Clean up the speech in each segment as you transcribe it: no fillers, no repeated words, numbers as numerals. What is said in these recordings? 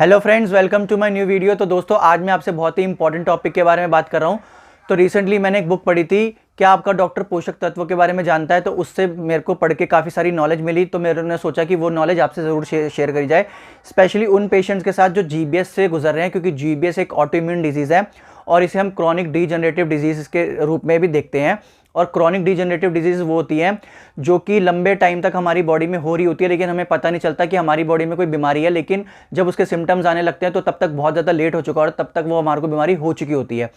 Hello friends, welcome to my new video. तो दोस्तों, आज मैं आपसे बहुत ही इंपॉर्टेंट टॉपिक के बारे में बात कर रहा हूँ। तो रिसेंटली मैंने एक बुक पढ़ी थी, क्या आपका डॉक्टर पोषक तत्वों के बारे में जानता है। तो उससे मेरे को पढ़ के काफ़ी सारी नॉलेज मिली, तो मैंने सोचा कि वो नॉलेज आपसे ज़रूर शेयर करी जाए, स्पेशली उन पेशेंट्स के साथ जो जीबीएस से गुजर रहे हैं, क्योंकि जीबीएस एक ऑटो इम्यून डिजीज़ है और इसे हम क्रॉनिक डीजनरेटिव डिजीज़ के रूप में भी देखते हैं। और क्रॉनिक डीजनरेटिव डिजीज़ वो होती हैं जो कि लंबे टाइम तक हमारी बॉडी में हो रही होती है, लेकिन हमें पता नहीं चलता कि हमारी बॉडी में कोई बीमारी है। लेकिन जब उसके सिम्टम्स आने लगते हैं तो तब तक बहुत ज़्यादा लेट हो चुका है और तब तक वो हमारे को बीमारी हो चुकी होती है।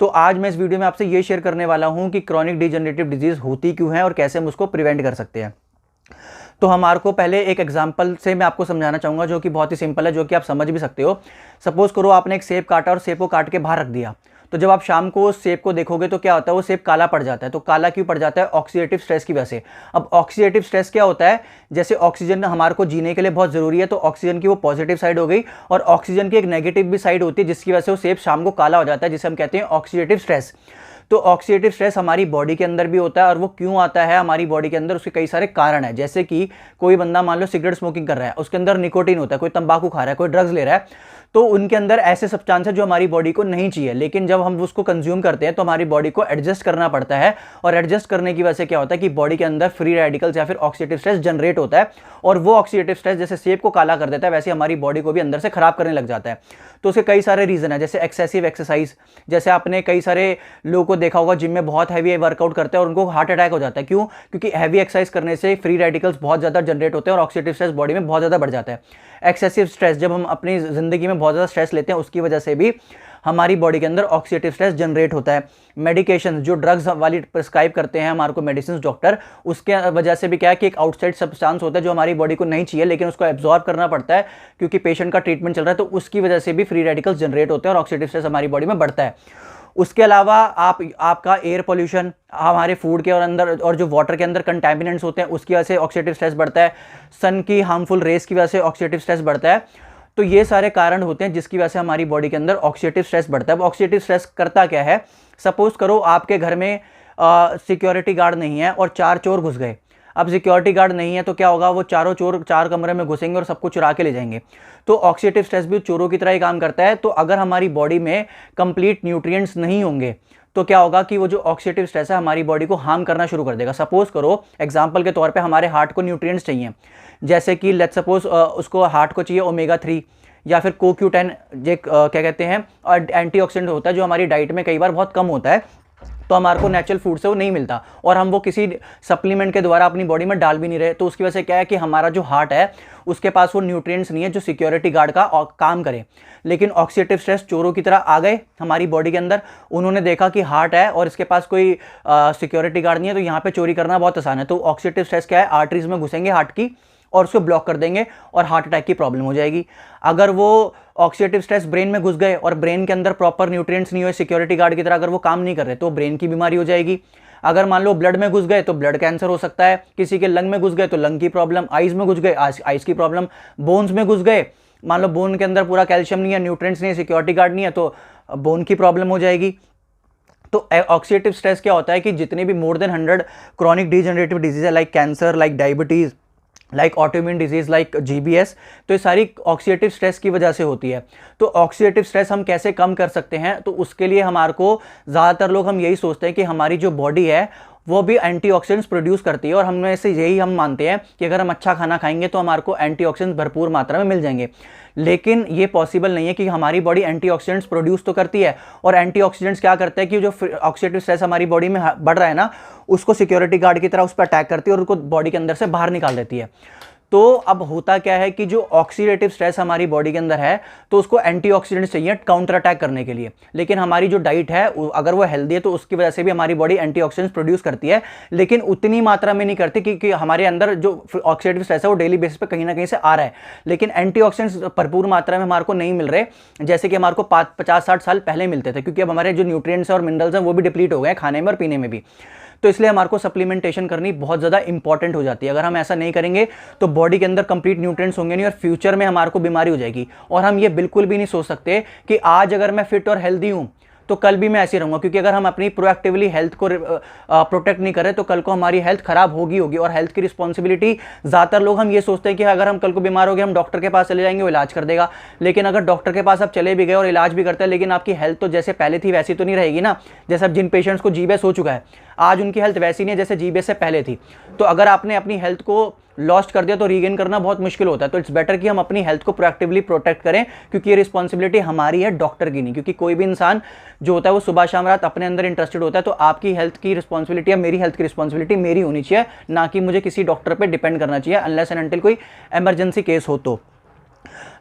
तो आज मैं इस वीडियो में आपसे ये शेयर करने वाला हूँ कि क्रॉनिक डीजनरेटिव डिजीज़ होती क्यों है और कैसे हम उसको प्रिवेंट कर सकते हैं। तो हमारे को पहले एक एग्जांपल से मैं आपको समझाना चाहूँगा, जो कि बहुत ही सिंपल है, जो कि आप समझ भी सकते हो। सपोज करो आपने एक सेब काटा और सेब को काट के बाहर रख दिया। तो जब आप शाम को उस सेब को देखोगे तो क्या होता है, वो सेब काला पड़ जाता है। तो काला क्यों पड़ जाता है? ऑक्सीडेटिव स्ट्रेस की वजह से। अब ऑक्सीडेटिव स्ट्रेस क्या होता है? जैसे ऑक्सीजन हमारे को जीने के लिए बहुत ज़रूरी है, तो ऑक्सीजन की वो पॉजिटिव साइड हो गई, और ऑक्सीजन की एक नेगेटिव भी साइड होती है जिसकी वजह से वो सेब शाम को काला हो जाता है, जिसे हम कहते हैं ऑक्सीडेटिव स्ट्रेस। तो ऑक्सीडेटिव स्ट्रेस हमारी बॉडी के अंदर भी होता है, और वो क्यों आता है हमारी बॉडी के अंदर, उसके कई सारे कारण हैं। जैसे कि कोई बंदा मान लो सिगरेट स्मोकिंग कर रहा है, उसके अंदर निकोटीन होता है, कोई तंबाकू खा रहा है, कोई ड्रग्स ले रहा है, तो उनके अंदर ऐसे सब्सटेंस है जो हमारी बॉडी को नहीं चाहिए। लेकिन जब हम उसको कंज्यूम करते हैं तो हमारी बॉडी को एडजस्ट करना पड़ता है, और एडजस्ट करने की वजह से क्या होता है कि बॉडी के अंदर फ्री रेडिकल्स या फिर ऑक्सीडेटिव स्ट्रेस जनरेट होता है, और वो ऑक्सीडेटिव स्ट्रेस जैसे सेब को काला कर देता है, वैसे हमारी बॉडी को भी अंदर से खराब करने लग जाता है। तो उसके कई सारे रीजन है, जैसे एक्सेसिव एक्सरसाइज। जैसे आपने कई सारे लोगों को देखा होगा जिम में बहुत हैवी वर्कआउट करते हैं और उनको हार्ट अटैक हो जाता है। क्यों? क्योंकि हैवी एक्सरसाइज करने से फ्री रेडिकल्स बहुत ज़्यादा जनरेट होते हैं और ऑक्सीडेटिव स्ट्रेस बॉडी में बहुत ज़्यादा बढ़ जाता है। एक्सेसिव स्ट्रेस, जब हम अपनी ज़िंदगी में बहुत ज़्यादा स्ट्रेस लेते हैं, उसकी वजह से भी हमारी बॉडी के अंदर ऑक्सीडेटिव स्ट्रेस जनरेट होता है। मेडिकेशन, जो ड्रग्स वाली प्रिस्क्राइब करते हैं हमारे को मेडिसिन डॉक्टर, उसके वजह से भी क्या है कि एक आउटसाइड सब्सटेंस होता है जो हमारी बॉडी को नहीं चाहिए, लेकिन उसको एब्जॉर्ब करना पड़ता है क्योंकि पेशेंट का ट्रीटमेंट चल रहा है, तो उसकी वजह से भी फ्री रेडिकल्स जनरेट होते हैं और ऑक्सीडेटिव स्ट्रेस हमारी बॉडी में बढ़ता है। उसके अलावा आपका एयर पोल्यूशन, हमारे फूड के और अंदर और जो वाटर के अंदर कंटैमिनेंट्स होते हैं, उसकी वजह से ऑक्सीडेटिव स्ट्रेस बढ़ता है। सन की हार्मफुल रेस की वजह से ऑक्सीडेटिव स्ट्रेस बढ़ता है। तो ये सारे कारण होते हैं जिसकी वजह से हमारी बॉडी के अंदर ऑक्सीडेटिव स्ट्रेस बढ़ता है। अब ऑक्सीडेटिव स्ट्रेस करता क्या है? सपोज करो आपके घर में सिक्योरिटी गार्ड नहीं है और 4 चोर घुस गए। अब सिक्योरिटी गार्ड नहीं है तो क्या होगा, वो चारों चोर 4 कमरे में घुसेंगे और सबको चुरा के ले जाएंगे। तो ऑक्सीडेटिव स्ट्रेस भी चोरों की तरह ही काम करता है। तो अगर हमारी बॉडी में कंप्लीट न्यूट्रिएंट्स नहीं होंगे तो क्या होगा कि वो जो ऑक्सीडेटिव स्ट्रेस है हमारी बॉडी को हार्म करना शुरू कर देगा। सपोज करो एग्जांपल के तौर पे हमारे हार्ट को न्यूट्रिएंट्स चाहिए, जैसे कि लेट्स सपोज उसको हार्ट को चाहिए ओमेगा 3 या फिर CoQ10, क्या कहते हैं, और एंटीऑक्सीडेंट होता है जो हमारी डाइट में कई बार बहुत कम होता है, तो हमारे को नेचुरल फूड से वो नहीं मिलता, और हम वो किसी सप्लीमेंट के द्वारा अपनी बॉडी में डाल भी नहीं रहे। तो उसकी वजह से क्या है कि हमारा जो हार्ट है उसके पास वो न्यूट्रिएंट्स नहीं है जो सिक्योरिटी गार्ड का काम करे। लेकिन ऑक्सीडेटिव स्ट्रेस चोरों की तरह आ गए हमारी बॉडी के अंदर, उन्होंने देखा कि हार्ट है और इसके पास कोई सिक्योरिटी गार्ड नहीं है, तो यहाँ पे चोरी करना बहुत आसान है। तो ऑक्सीडेटिव स्ट्रेस क्या है, आर्टरीज में घुसेंगे हार्ट की और उसको ब्लॉक कर देंगे और हार्ट अटैक की प्रॉब्लम हो जाएगी। अगर वो ऑक्सीडेटिव स्ट्रेस ब्रेन में घुस गए और ब्रेन के अंदर प्रॉपर न्यूट्रिएंट्स नहीं हुए सिक्योरिटी गार्ड की तरह, अगर वो काम नहीं कर रहे, तो ब्रेन की बीमारी हो जाएगी। अगर मान लो ब्लड में घुस गए तो ब्लड कैंसर हो सकता है, किसी के लंग में घुस गए तो लंग की प्रॉब्लम, आइज में घुस गए आइज की प्रॉब्लम, बोन्स में घुस गए, मान लो बोन के अंदर पूरा कैल्शियम नहीं है, न्यूट्रिएंट्स नहीं है, सिक्योरिटी गार्ड नहीं है, तो बोन की प्रॉब्लम हो जाएगी। तो ऑक्सीडेटिव स्ट्रेस क्या होता है कि जितने भी more than 100 chronic degenerative disease है, like cancer, like diabetes, like autoimmune disease, like GBS, तो ये सारी ऑक्सीडेटिव स्ट्रेस की वजह से होती है। तो ऑक्सीडेटिव स्ट्रेस हम कैसे कम कर सकते हैं? तो उसके लिए हमारे को ज़्यादातर लोग हम यही सोचते हैं कि हमारी जो बॉडी है वो भी एंटीऑक्सीडेंट्स प्रोड्यूस करती है, और हमें से यही हम मानते हैं कि अगर हम अच्छा खाना खाएंगे तो हमारे को एंटीऑक्सीडेंट्स भरपूर मात्रा में मिल जाएंगे। लेकिन ये पॉसिबल नहीं है कि हमारी बॉडी एंटीऑक्सीडेंट्स प्रोड्यूस तो करती है, और एंटीऑक्सीडेंट्स क्या करते हैं कि जो ऑक्सीडेटिव स्ट्रेस हमारी बॉडी में बढ़ रहा है ना, उसको सिक्योरिटी गार्ड की तरह उस पर अटैक करती है और उसको बॉडी के अंदर से बाहर निकाल देती है। तो अब होता क्या है कि जो ऑक्सीडेटिव स्ट्रेस हमारी बॉडी के अंदर है तो उसको एंटीऑक्सीडेंट्स चाहिए काउंटर अटैक करने के लिए। लेकिन हमारी जो डाइट है अगर वो हेल्दी है तो उसकी वजह से भी हमारी बॉडी एंटीऑक्सीडेंट्स प्रोड्यूस करती है, लेकिन उतनी मात्रा में नहीं करती क्योंकि हमारे अंदर जो ऑक्सीडेटिव स्ट्रेस है वो डेली बेसिस पे कहीं ना कहीं से आ रहा है, लेकिन एंटीऑक्सीडेंट्स भरपूर मात्रा में हमारे को नहीं मिल रहे जैसे कि हमारे को 50-60 साल पहले मिलते थे, क्योंकि अब हमारे जो न्यूट्रिएंट्स और मिनरल्स हैं वो भी डिप्लीट हो गए खाने में और पीने में भी। तो इसलिए हमारे को सप्लीमेंटेशन करनी बहुत ज़्यादा इंपॉर्टेंट हो जाती है। अगर हम ऐसा नहीं करेंगे तो बॉडी के अंदर कंप्लीट न्यूट्रिएंट्स होंगे नहीं और फ्यूचर में हमारे को बीमारी हो जाएगी। और हम ये बिल्कुल भी नहीं सोच सकते कि आज अगर मैं फिट और हेल्दी हूँ तो कल भी मैं ऐसे ही रहूँगा, क्योंकि अगर हम अपनी प्रोएक्टिवली हेल्थ को प्रोटेक्ट नहीं करें तो कल को हमारी हेल्थ खराब होगी। और हेल्थ की रिस्पॉन्सिबिलिटी, ज़्यादातर लोग हम ये सोचते हैं कि अगर हम कल को बीमार हो गए हम डॉक्टर के पास चले जाएंगे, वो इलाज कर देगा। लेकिन अगर डॉक्टर के पास आप चले भी गए और इलाज भी करते हैं, लेकिन आपकी हेल्थ तो जैसे पहले थी वैसी तो नहीं रहेगी ना। जैसे अब जिन पेशेंट्स को जीबीएस हो चुका है, आज उनकी हेल्थ वैसी नहीं है जैसे जीबीएस से पहले थी। तो अगर आपने अपनी हेल्थ को लॉस्ट कर दिया तो रीगेन करना बहुत मुश्किल होता है। तो इट्स बेटर कि हम अपनी हेल्थ को प्रोएक्टिवली प्रोटेक्ट करें, क्योंकि ये रिस्पॉन्सिबिलिटी हमारी है, डॉक्टर की नहीं। क्योंकि कोई भी इंसान जो होता है वो सुबह शाम रात अपने अंदर इंटरेस्टेड होता है। तो आपकी हेल्थ की रिस्पॉन्सिबिलिटी या मेरी हेल्थ की रिस्पॉन्सिबिलिटी मेरी होनी चाहिए, ना कि मुझे किसी डॉक्टर पर डिपेंड करना चाहिए, अनलेस एंड अनटिल कोई इमरजेंसी केस हो।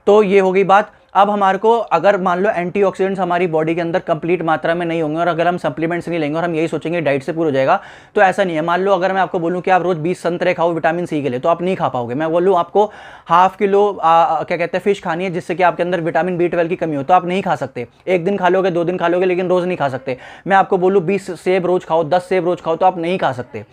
तो ये होगी बात। अब हमारे को अगर मान लो एंटीऑक्सीडेंट्स हमारी बॉडी के अंदर कंप्लीट मात्रा में नहीं होंगे और अगर हम सप्लीमेंट्स नहीं लेंगे और हम यही सोचेंगे डाइट से पूरा हो जाएगा, तो ऐसा नहीं है। मान लो अगर मैं आपको बोलूं कि आप रोज 20 संतरे खाओ विटामिन सी के लिए, तो आप नहीं खा पाओगे। मैं बोलूं आपको हाफ किलो क्या कहते हैं फिश खानी है जिससे कि आपके अंदर विटामिन B12 की कमी हो, तो आप नहीं खा सकते। एक दिन खा लोगे, 2 दिन खा लोगे, लेकिन रोज नहीं खा सकते। मैं आपको बोलूँ 20 सेब रोज खाओ, 10 सेब रोज खाओ, तो आप नहीं खा सकते।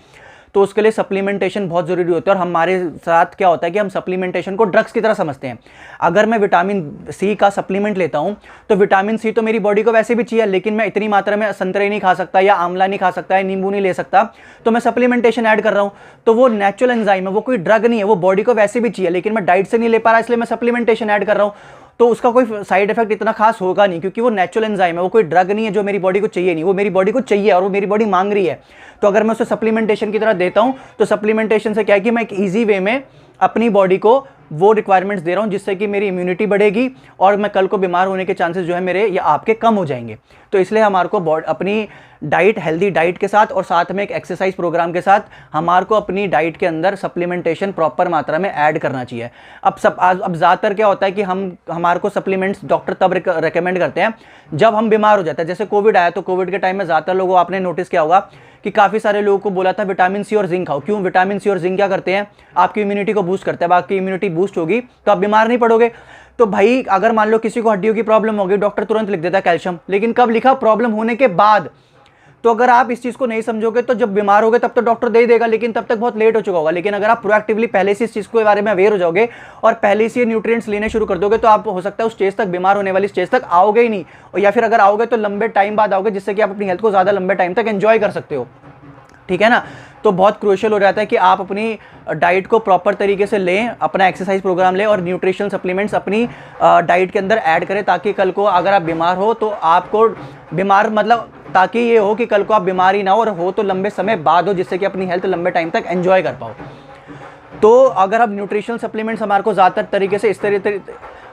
तो उसके लिए सप्लीमेंटेशन बहुत जरूरी होता है। और हमारे साथ क्या होता है कि हम सप्लीमेंटेशन को ड्रग्स की तरह समझते हैं। अगर मैं विटामिन सी का सप्लीमेंट लेता हूं तो विटामिन सी तो मेरी बॉडी को वैसे भी चाहिए, लेकिन मैं इतनी मात्रा में संतरे नहीं खा सकता या आंवला नहीं खा सकता या नींबू नहीं ले सकता, तो मैं सप्लीमेंटेशन ऐड कर रहा हूं। तो वो नेचुरल एंजाइम है, वो कोई ड्रग नहीं है, वो बॉडी को वैसे भी चाहिए, लेकिन मैं डाइट से नहीं ले पा रहा, इसलिए मैं सप्लीमेंटेशन ऐड कर रहा हूं। तो उसका कोई साइड इफेक्ट इतना खास होगा नहीं, क्योंकि वो नेचुरल एंजाइम है, वो कोई ड्रग नहीं है जो मेरी बॉडी को चाहिए नहीं, वो मेरी बॉडी को चाहिए और वो मेरी बॉडी मांग रही है। तो अगर मैं उसे सप्लीमेंटेशन की तरह देता हूं तो सप्लीमेंटेशन से क्या है कि मैं एक ईजी वे में अपनी बॉडी को वो रिक्वायरमेंट्स दे रहा हूं जिससे कि मेरी इम्यूनिटी बढ़ेगी और मैं कल को बीमार होने के चांसेस जो है मेरे या आपके कम हो जाएंगे। तो इसलिए हमारे को अपनी डाइट, हेल्दी डाइट के साथ और साथ में एक एक्सरसाइज प्रोग्राम के साथ हमारे को अपनी डाइट के अंदर सप्लीमेंटेशन प्रॉपर मात्रा में ऐड करना चाहिए। अब ज़्यादातर क्या होता है कि हमारे को सप्लीमेंट्स डॉक्टर तब रिकमेंड करते हैं जब हम बीमार हो जाते हैं। जैसे कोविड आया तो कोविड के टाइम में ज़्यादातर लोगों आपने नोटिस किया होगा कि काफ़ी सारे लोगों को बोला था विटामिन सी और जिंक खाओ। क्यों? विटामिन सी और जिंक क्या करते हैं? आपकी इम्यूनिटी को बूस्ट करते हैं। आपकी इम्यूनिटी बूस्ट होगी तो आप बीमार नहीं पड़ोगे। तो भाई अगर मान लो किसी को हड्डियों की प्रॉब्लम होगी, डॉक्टर तुरंत लिख देता है कैल्शियम, लेकिन कब लिखा? प्रॉब्लम होने के बाद। तो अगर आप इस चीज़ को नहीं समझोगे तो जब बीमार होगे तब तो डॉक्टर दे ही देगा, लेकिन तब तक बहुत लेट हो चुका होगा। लेकिन अगर आप प्रोएक्टिवली पहले से इस चीज़ के बारे में अवेयर हो जाओगे और पहले से न्यूट्रिएंट्स लेने शुरू कर दोगे तो आप हो सकता है उस स्टेज तक, बीमार होने वाली स्टेज तक आओगे ही नहीं, और या फिर अगर आओगे तो लंबे टाइम बाद आओगे, जिससे कि आप अपनी हेल्थ को ज़्यादा लंबे टाइम तक एंजॉय कर सकते हो। ठीक है ना? तो बहुत क्रूशियल हो जाता है कि आप अपनी डाइट को प्रॉपर तरीके से लें, अपना एक्सरसाइज प्रोग्राम लें और न्यूट्रिशनल सप्लीमेंट्स अपनी डाइट के अंदर ऐड करें, ताकि कल को अगर आप बीमार हो तो आपको बीमार मतलब ताकि ये हो कि कल को आप बीमार ही ना हो तो लंबे समय बाद हो, जिससे कि अपनी हेल्थ लंबे टाइम तक एंजॉय कर पाओ। तो अगर आप न्यूट्रिशनल सप्लीमेंट्स हमारे को ज़्यादातर तरीके से इस तरीके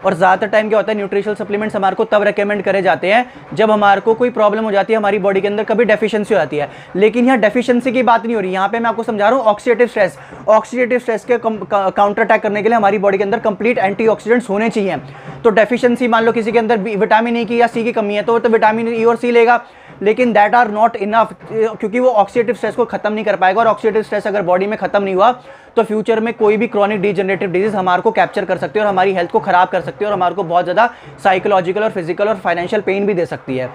और ज़्यादातर टाइम क्या होता है न्यूट्रिशनल सप्लीमेंट्स हमारे को तब रेकमेंड करे जाते हैं जब हमारे को कोई प्रॉब्लम हो जाती है, हमारी बॉडी के अंदर कभी डेफिशिएंसी हो जाती है। लेकिन यहाँ डेफिशिएंसी की बात नहीं हो रही, यहाँ पे मैं आपको समझा रहा हूँ ऑक्सीडेटिव स्ट्रेस। ऑक्सीडेटिव स्ट्रेस के काउंटर अटैक करने के लिए हमारी बॉडी के अंदर कंप्लीट एंटीऑक्सीडेंट्स होने चाहिए। तो डेफिशिएंसी मान लो किसी के अंदर विटामिन ई की या सी की कमी है तो वो तो विटामिन ई और सी लेगा, लेकिन दैट आर नॉट इनफ, क्योंकि वो ऑक्सीडेटिव स्ट्रेस को खत्म नहीं कर पाएगा। और ऑक्सीडेटिव स्ट्रेस अगर बॉडी में खत्म नहीं हुआ तो फ्यूचर में कोई भी क्रॉनिक डिजेनरेटिव डिजीज हमारे को कैप्चर कर सकती है और हमारी हेल्थ को खराब कर सकती है और हमारे को बहुत ज़्यादा साइकोलॉजिकल और फिजिकल और फाइनेंशियल पेन भी दे सकती है।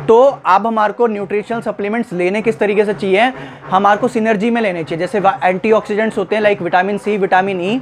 तो अब हमारे को न्यूट्रिशनल सप्लीमेंट्स लेने किस तरीके से चाहिए? हमारे को सिनर्जी में लेने चाहिए। जैसे एंटीऑक्सीडेंट्स होते हैं like vitamin C, vitamin E,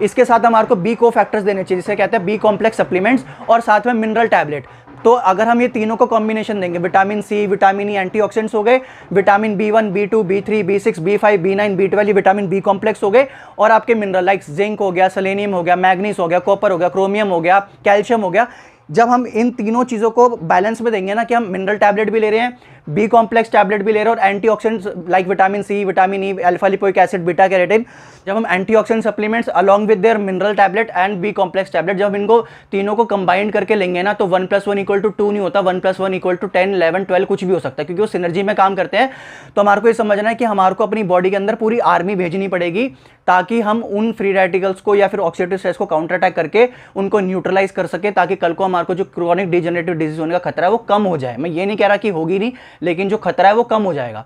इसके साथ हमारे को बी को फैक्टर्स देने चाहिए, जिसे कहते हैं बी कॉम्प्लेक्स सप्लीमेंट्स, और साथ में मिनरल टैबलेट। तो अगर हम ये तीनों को कॉम्बिनेशन देंगे, vitamin C, vitamin E, antioxidants हो गए, vitamin B1, B2, B3, B6, B5, B9, B12 ये विटामिन बी कॉम्प्लेक्स हो गए, और आपके मिनरल लाइक जिंक हो गया, सेलेनियम हो गया, मैग्नीज हो गया, कॉपर हो गया, क्रोमियम हो गया, कैल्शियम हो गया। जब हम इन तीनों चीज़ों को बैलेंस में देंगे ना, कि हम मिनरल टैबलेट भी ले रहे हैं, बी कॉम्प्लेक्स टैबलेट भी ले रहे हैं और antioxidants like vitamin C, vitamin E, alpha lipoic acid, beta carotene, जब हम antioxidant supplements along with their mineral tablet and B complex tablet, जब हम इनको तीनों को कंबाइन करके लेंगे ना, तो 1 + 1 = 2 नहीं होता, 1 + 1 = 10, 11, 12 कुछ भी हो सकता है, क्योंकि वो सिनर्जी में काम करते हैं। तो हमारे को ये समझना है कि हमारे को अपनी बॉडी के अंदर पूरी आर्मी भेजनी पड़ेगी, ताकि हम उन फ्री रेडिकल्स को या फिर ऑक्सीडेटिव स्ट्रेस को काउंटर अटैक करके उनको न्यूट्रलाइज कर सके, ताकि कल को हमारे को जो क्रॉनिक डिजेनरेटिव डिजीज होने का खतरा है वो कम हो जाए। मैं ये नहीं कह रहा कि होगी नहीं, लेकिन जो खतरा है वो कम हो जाएगा।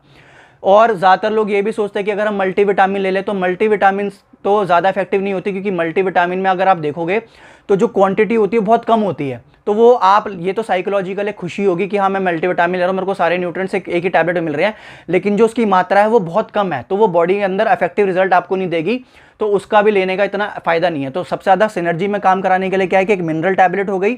और ज़्यादातर लोग ये भी सोचते हैं कि अगर हम मल्टीविटामिन ले लें, तो मल्टीविटामिन तो ज़्यादा इफेक्टिव नहीं होती, क्योंकि मल्टीविटामिन में अगर आप देखोगे तो जो क्वांटिटी होती है बहुत कम होती है। तो वो आप ये तो साइकोलॉजिकल एक खुशी होगी कि हाँ मैं मल्टीविटामिन ले रहा हूँ, मेरे को सारे न्यूट्रिएंट्स एक ही टैबलेट में मिल रहे हैं, लेकिन जो उसकी मात्रा है वो बहुत कम है, तो वो बॉडी के अंदर इफेक्टिव रिजल्ट आपको नहीं देगी, तो उसका भी लेने का इतना फ़ायदा नहीं है। तो सबसे ज़्यादा सिनर्जी में काम कराने के लिए क्या है कि एक मिनरल टैबलेट हो गई,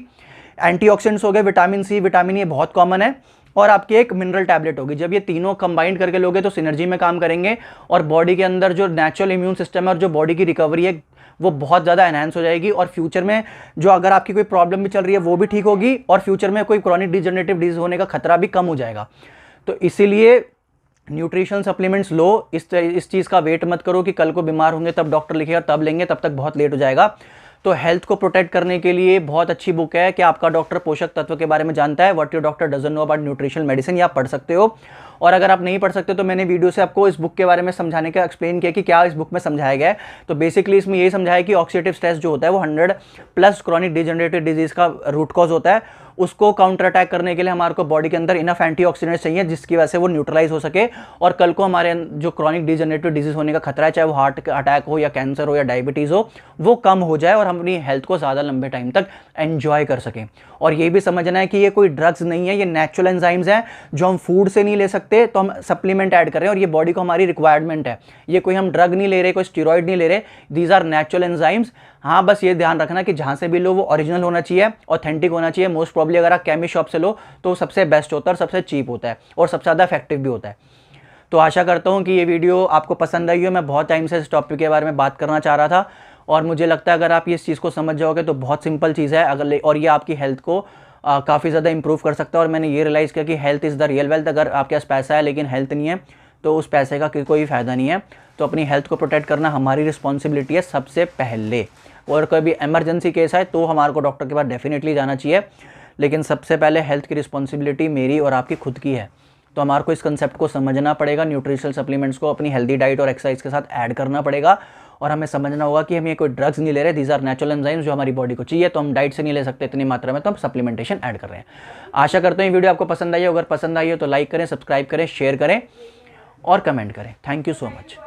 एंटीऑक्सीडेंट्स हो गए, विटामिन सी, विटामिन ए बहुत कॉमन है, और आपकी एक मिनरल टैबलेट होगी। जब ये तीनों कंबाइंड करके लोगे तो सिनर्जी में काम करेंगे और बॉडी के अंदर जो नेचुरल इम्यून सिस्टम है और जो बॉडी की रिकवरी है वो बहुत ज़्यादा एनहांस हो जाएगी, और फ्यूचर में जो अगर आपकी कोई प्रॉब्लम भी चल रही है वो भी ठीक होगी, और फ्यूचर में कोई क्रॉनिक डिजनरेटिव डिजीज होने का खतरा भी कम हो जाएगा। तो इसीलिए न्यूट्रिशन सप्लीमेंट्स लो, इस चीज़ का वेट मत करो कि कल को बीमार होंगे तब डॉक्टर लिखेगा तब लेंगे, तब तक बहुत लेट हो जाएगा। तो हेल्थ को प्रोटेक्ट करने के लिए बहुत अच्छी बुक है कि आपका डॉक्टर पोषक तत्व के बारे में जानता है, what your doctor doesn't know about nutritional medicine, ये आप पढ़ सकते हो। और अगर आप नहीं पढ़ सकते तो मैंने वीडियो से आपको इस बुक के बारे में समझाने का एक्सप्लेन किया कि क्या इस बुक में समझाया गया है। तो बेसिकली इसमें यही समझाया कि ऑक्सीडेटिव स्ट्रेस जो होता है वो 100+ क्रॉनिक डिजनरेटिव डिजीज का रूट कॉज होता है। उसको काउंटर अटैक करने के लिए हमारे को बॉडी के अंदर इनफ एंटीऑक्सीडेंट्स चाहिए जिसकी वजह से वो न्यूट्रलाइज हो सके, और कल को हमारे जो क्रॉनिक डिजनरेटिव डिजीज होने का खतरा है, चाहे वो हार्ट अटैक हो या कैंसर हो या डायबिटीज़ हो, वो कम हो जाए और हम अपनी हेल्थ को ज़्यादा लंबे टाइम तक एंजॉय कर सकें। और ये भी समझना है कि ये कोई ड्रग्स नहीं है, ये नेचुरल एंजाइम्स हैं जो हम फूड से नहीं ले सकते, तो हम सप्लीमेंट ऐड कर रहे हैं, और ये बॉडी को हमारी रिक्वायरमेंट है। ये कोई हम ड्रग नहीं ले रहे, कोई स्टेरॉइड नहीं ले रहे, दीज आर नेचुरल एंजाइम्स। हाँ, बस ये ध्यान रखना कि जहाँ से भी लो वो ओरिजिनल होना चाहिए, ऑथेंटिक होना चाहिए। मोस्ट प्रॉब्ली अगर आप केमिस्ट शॉप से लो तो सबसे बेस्ट होता है और सबसे चीप होता है और सबसे ज़्यादा इफेक्टिव भी होता है। तो आशा करता हूँ कि ये वीडियो आपको पसंद आई हो। मैं बहुत टाइम से इस टॉपिक के बारे में बात करना चाह रहा था, और मुझे लगता है अगर आप इस चीज़ को समझ जाओगे तो बहुत सिंपल चीज़ है, और ये आपकी हेल्थ को काफ़ी ज़्यादा इंप्रूव कर सकता है। और मैंने ये रियलाइज़ किया कि health is the real wealth. अगर आपके पास पैसा है लेकिन हेल्थ नहीं है तो उस पैसे का कोई फ़ायदा नहीं है। तो अपनी हेल्थ को प्रोटेक्ट करना हमारी रिस्पॉन्सिबिलिटी है सबसे पहले, और कोई भी इमरजेंसी केस है तो हमारे को डॉक्टर के पास डेफिनेटली जाना चाहिए, लेकिन सबसे पहले हेल्थ की रिस्पॉन्सिबिलिटी मेरी और आपकी खुद की है। तो हमारे को इस कंसेप्ट को समझना पड़ेगा, न्यूट्रिशनल सप्लीमेंट्स को अपनी हेल्दी डाइट और एक्सरसाइज के साथ ऐड करना पड़ेगा, और हमें समझना होगा कि हम ये कोई ड्रग्स नहीं ले रहे, दीज आर नेचुरल एंजाइम्स जो हमारी बॉडी को चाहिए। तो हम डाइट से नहीं ले सकते इतनी मात्रा में, तो हम सप्लीमेंटेशन ऐड कर रहे हैं। आशा करते हैं ये वीडियो आपको पसंद आई हो। अगर पसंद आई हो तो लाइक करें, सब्सक्राइब करें, शेयर करें और कमेंट करें। Thank you so much.